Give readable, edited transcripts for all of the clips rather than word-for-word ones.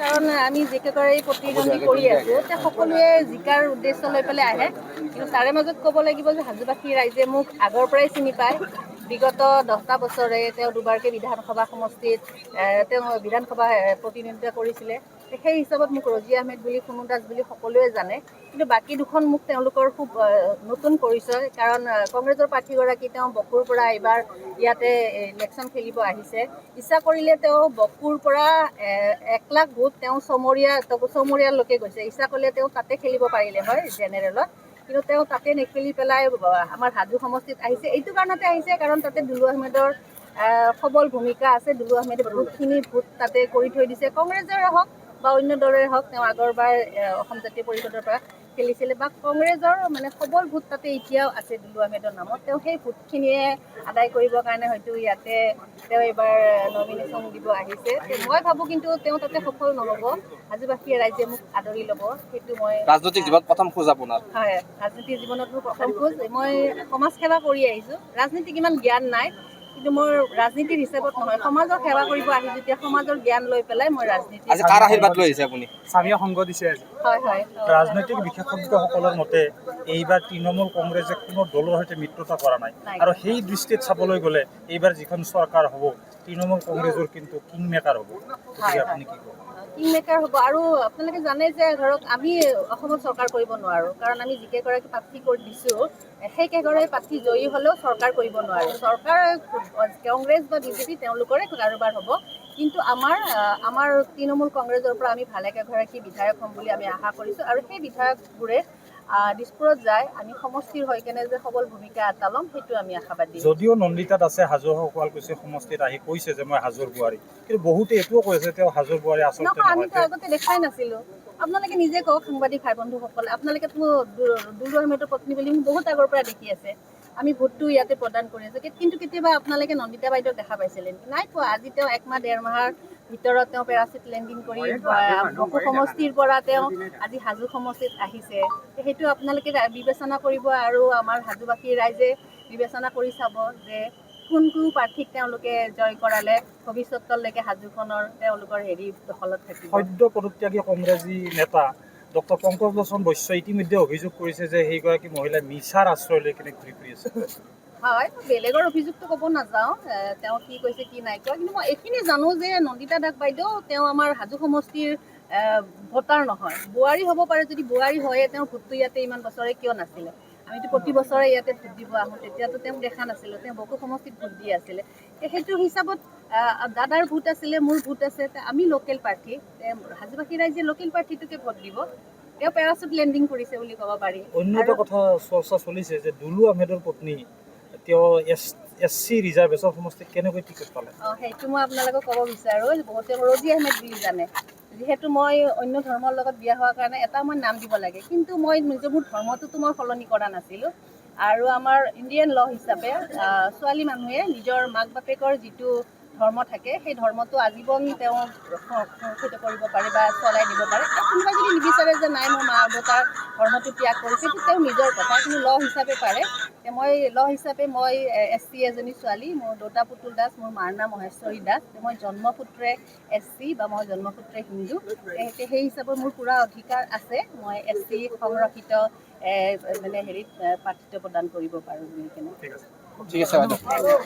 কাৰণ আমি যিকে কৰে প্ৰতিদ্বন্দ্বী কৰি আছোঁ এতিয়া সকলোৱে জিকাৰ উদ্দেশ্য লৈ পেলাই আহে কিন্তু তাৰে মাজত ক'ব লাগিব যে হাজোবাসী ৰাইজে মোক আগৰ পৰাই চিনি পায় বিগত 10টা বছৰে তেওঁ দুবাৰকৈ বিধানসভা সমষ্টিত তেওঁ বিধানসভা প্ৰতিনিধিত্ব কৰিছিলে সেই হিচাপত মোক ৰজি আহমেদ বুলি কুনু দাস বুলি সকলোৱে জানে কিন্তু বাকী দুখন মোক তেওঁলোকৰ খুব নতুন পৰিচয় কাৰণ কংগ্ৰেছৰ প্ৰাৰ্থীগৰাকী তেওঁ বকুৰ পৰা এইবাৰ ইয়াতে ইলেকশ্যন খেলিব আহিছে ইচ্ছা কৰিলে তেওঁ বকুৰ পৰা 1 লাখ ভোট তেওঁ চমৰীয়ালৈকে গৈছে ইচ্ছা কৰিলে তেওঁ তাতে খেলিব পাৰিলে হয় জেনেৰেলত কিন্তু তেওঁ তাতে নেখেলি পেলাই আমাৰ হাজো সমষ্টিত আহিছে এইটো কাৰণতে আহিছে কাৰণ তাতে দুলু আহমেদৰ সবল ভূমিকা আছে দুলু আহমেদে বহুতখিনি ভোট তাতে কৰি থৈ দিছে কংগ্ৰেছৰে হওক বা অন্য দলৰে হওক তেওঁ আগৰবাৰ অসম জাতীয় পৰিষদৰ পৰা খেলিছিলে বা কংগ্ৰেছৰ মানে সবল ভোট তাতে এতিয়াও আছে দুলু আহমেদৰ নামত তেওঁ সেই ভোটখিনিয়ে আদায় কৰিবৰ কাৰণে হয়তো ইয়াতে তেওঁ এইবাৰ নমিনেশ্যন দিব আহিছে মই ভাবোঁ কিন্তু তেওঁ তাতে সফল নহ'ব হাজোবাসী ৰাইজে মোক আদৰি ল'ব সেইটো মই ৰাজনৈতিক জীৱনত প্ৰথম খোজ আপোনাৰ হয় ৰাজনৈতিক জীৱনত মোৰ প্ৰথম খোজ মই সমাজ সেৱা কৰি আহিছোঁ ৰাজনীতিক ইমান জ্ঞান নাই কিন্তু মই ৰাজনীতিৰ হিচাপত নহয় সমাজৰ সেৱা কৰিব আহি যেতিয়া সমাজৰ জ্ঞান লৈ পেলাই মই ৰাজনীতি আজি কাৰ আশীৰ্বাদ লৈ আহিছে আপুনি স্বামীয়ে সংগ দিছে আজি হয় ৰাজনৈতিক বিশেষজ্ঞসকলৰ মতে এইবাৰ তৃণমূল কংগ্ৰেছে কোনো দলৰ সৈতে মিত্ৰতা কৰা নাই আৰু সেই দৃষ্টিত চাবলৈ গ'লে এইবাৰ যিখন চৰকাৰ হ'ব তৃণমূল কংগ্ৰেছৰ কিন্তু কিং মেকাৰ হ'ব গতিকে আপুনি কি ক'ব কিং মেকাৰ হ'ব আৰু আপোনালোকে জানে যে ধৰক আমি অসমত চৰকাৰ কৰিব নোৱাৰোঁ কাৰণ আমি যিকেইগৰাকী প্ৰাৰ্থী কৰি দিছোঁ সেইকেইগৰাকী প্ৰাৰ্থী জয়ী হ'লেও চৰকাৰ কৰিব নোৱাৰে চৰকাৰ কংগ্ৰেছ বা বিজেপি তেওঁলোকৰে কাৰোবাৰ হ'ব কিন্তু আমাৰ তৃণমূল কংগ্ৰেছৰ পৰা আমি ভালেকেইগৰাকী বিধায়ক হ'ম বুলি আমি আশা কৰিছোঁ আৰু সেই বিধায়কবোৰে দিছপুৰত যায় আমি সমষ্টিৰ হৈ কেনে যে সবল ভূমিকা এটা ল'ম সেইটো আমি আশাবাদী যদিও নন্দিতাত আছে হাজোৰ শুৱালকুছি সমষ্টিত আহি কৈছে যে মই হাজোৰ বোৱাৰী কিন্তু বহুতে এইটোও কৈছে তেওঁ হাজোৰ বোৱাৰী আচলতে নহয় আমিতো আগতে দেখাই নাছিলোঁ আপোনালোকে নিজে কওক সাংবাদিক ভাই বন্ধুসকলে আপোনালোকেতো দুলু আহমেদৰ পত্নী বুলি বহুত আগৰ পৰা দেখি আছে আমি ভোটটো ইয়াতে প্ৰদান কৰি আছোঁ কিন্তু কেতিয়াবা আপোনালোকে নন্দিতা বাইদেউক দেখা পাইছিলে নাই পোৱা আজি তেওঁ 1 মাহ 1.5 মাহৰ ভিতৰত তেওঁ পেৰাচুট লেণ্ডিং কৰি বকো সমষ্টিৰ পৰা তেওঁ আজি হাজো সমষ্টিত আহিছে সেইটো আপোনালোকে বিবেচনা কৰিব আৰু আমাৰ হাজোবাসী ৰাইজে বিবেচনা কৰি চাব যে কোন প্ৰাৰ্থীক তেওঁলোকে জয় কৰালে ভৱিষ্যতলৈকে হাজোখনৰ তেওঁলোকৰ দখলত থাকিব সদ্য পদত্যাগী কংগ্ৰেছী নেতা ডক্টৰ পংকজ লোচন বৈশ্যই ইতিমধ্যে অভিযোগ কৰিছে যে সেইগৰাকী মহিলাই মিছাৰ আশ্ৰয় লৈ কিনে ঘূৰি ফুৰি আছে হয় বেলেগৰ অভিযোগটো ক'ব নাযাওঁ তেওঁ কি কৈছে কি নাই কোৱা কিন্তু মই এইখিনি জানো যে নন্দিতা দাস বাইদেউ তেওঁ আমাৰ হাজো সমষ্টিৰ ভোটাৰ নহয় বোৱাৰী হ'ব পাৰে যদি বোৱাৰী হয়ে তেওঁৰ ভোটটো ইয়াতে ইমান বছৰে কিয় নাছিলে আমিতো প্ৰতি বছৰে ইয়াতে ভোট দিব আহোঁ তেতিয়াতো তেওঁক দেখা নাছিলোঁ তেওঁ বকো সমষ্টিত ভোট দি আছিলে সেইটো হিচাপত দাদাৰ ভোট আছিলে মোৰ ভোট আছে আমি লোকেল প্ৰাৰ্থী হাজোবাসী ৰাইজে লোকেল প্ৰাৰ্থীটোকে ভোট দিব তেওঁ পেৰাচুট লেণ্ডিং কৰিছে বুলি ক'ব পাৰি অন্য এটা কথা চৰ্চা চলিছে যে দুলু আহমেদৰ পত্নী তেওঁ SC ৰিজাৰ্ভেশ্যন সমষ্টিত কেনেকৈ টিকট পালে সেইটো মই আপোনালোকক ক'ব বিচাৰোঁ বহুতে ৰজি আহমেদ বুলি জানে যিহেতু মই অন্য ধৰ্মৰ লগত বিয়া হোৱাৰ কাৰণে এটা মই নাম দিব লাগে কিন্তু মই মোৰ ধৰ্মটোতো মই সলনি কৰা নাছিলোঁ আৰু আমাৰ ইণ্ডিয়ান ল হিচাপে ছোৱালী মানুহে নিজৰ মাক বাপেকৰ যিটো ধৰ্ম থাকে সেই ধৰ্মটো আজীৱন তেওঁ সংৰক্ষিত কৰিব পাৰে বা চলাই দিব পাৰে কোনোবাই যদি নিবিচাৰে যে নাই মোৰ মা দেউতাৰ ধৰ্মটো ত্যাগ কৰিছে সেইটো তেওঁ নিজৰ কথা কিন্তু ল হিচাপে পাৰে মই ল হিচাপে মই SC এজনী ছোৱালী মোৰ দেউতা পুতুল দাস মোৰ মাৰ নাম মহেশ্বৰী দাস মই জন্মসূত্ৰে SC বা মই জন্মসূত্ৰে হিন্দু সেই হিচাপে মোৰ পূৰা অধিকাৰ আছে মই SC সংৰক্ষিত মানে প্ৰাৰ্থিত্ব প্ৰদান কৰিব পাৰোঁ বুলি কেনে ঠিক আছে বাইদেউ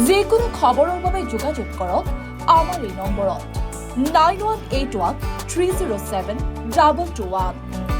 যিকোনো খবৰৰ বাবে যোগাযোগ কৰক আমাৰ এই নম্বৰত 9181 307 221